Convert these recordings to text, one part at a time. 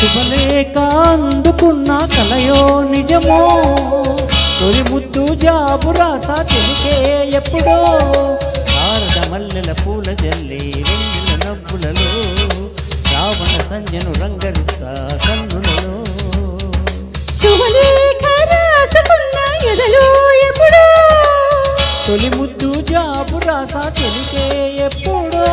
శుభలేఖ అందుకున్న కలయో నిజమో తొలి ముద్దు జాబు రాసా చెలికే ఎప్పుడో శారద మల్లెల పూల జల్లి వెన్నెల నవ్వులలో రావణ సంజను రంగరిస్తా కన్నులలో శుభలేఖ రాసుకున్న ఎదలో ఎప్పుడో తొలి ముద్దు జాబు రాసా చెలికే ఎప్పుడో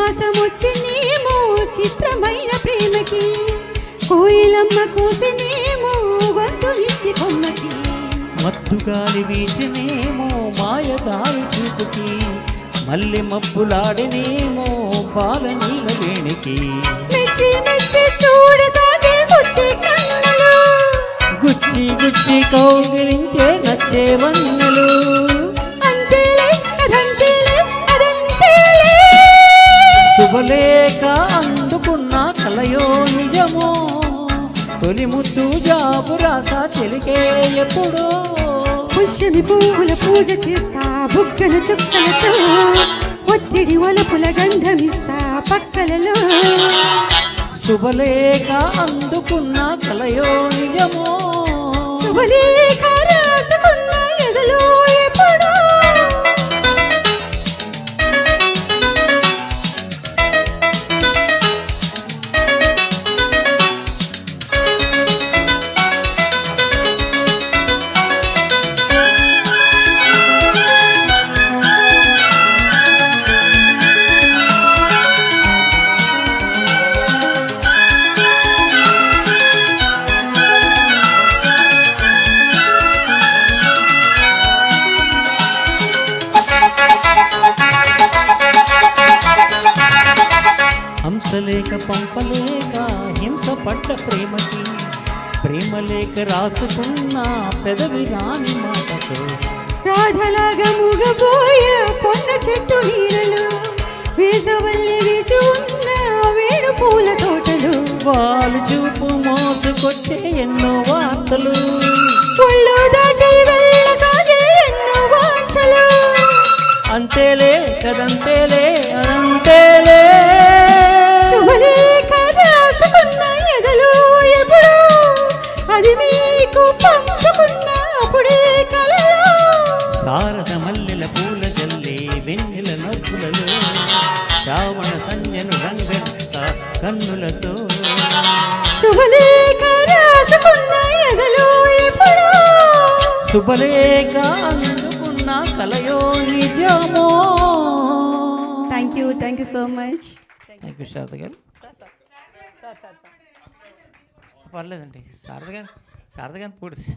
చైత్రమాసమొచ్చినేమో చిత్రమైన ప్రేమకి కోయిలమ్మ కూసినేమో గొంతులిచ్చి కొమ్మకి మత్తు గాలి వీచినేమో మాయదారి చూపుకి మల్లె మబ్బులాడినేమో బాల నీల వేణికి మెచ్చి మెచ్చి చూడసాగే గుచ్చి కన్నులు గుచ్చి గుచ్చి కౌగిలించే నచ్చే వన్నెలు అంతేలే అదంతేలే అదంతేలే శుభలేఖ అందుకున్న కలయో నిజమో తొలి ముద్దు జాబు రాసా చెలికే ఎప్పుడో పుష్యమి పువ్వుల పూజ చేస్తా బుగ్గల చుక్కలతో ఒత్తిడి వలపుల గంధమిస్తా పక్కలలో శుభలేఖ అందుకున్న కలయో నిజమో శుభలేఖ రాసుకున్న ఎదలో ఎప్పుడో హంసలేక పంపలేక హింస పడ్డ ప్రేమకి ప్రేమలేక రాసుకున్న పెదవి రాని మాటతో రాధలాగా మూగబోయ పొన్న చెట్టు నీడలు వేసవల్లి వేచి ఉన్న వేణు పూల తోటలు వాళ్ళు చూపు మోసుకొచ్చే ఎన్నో వార్తలు ఒళ్ళు దాటి వెళ్ళసాగే ఎన్నో వాంఛలు అంతేలే కదంతేలే అనంతేలే శుభలేఖ రాసుకున్న ఎదలో ఎప్పుడో అది మీకు పంచుకున్న అప్పుడే కలలో శారద మల్లెల పూల జల్లి వెన్నెల నవ్వులలో శ్రావణ సంజను రంగరిస్తా కన్నులతో శుభలేఖ రాసుకున్న ఎదలో ఎప్పుడో శుభలేఖ అందుకున్న కలయో నిజమో. Thank you so much. Thank you Sharada గారు. పర్లేదండి శారద గారు పూర్తి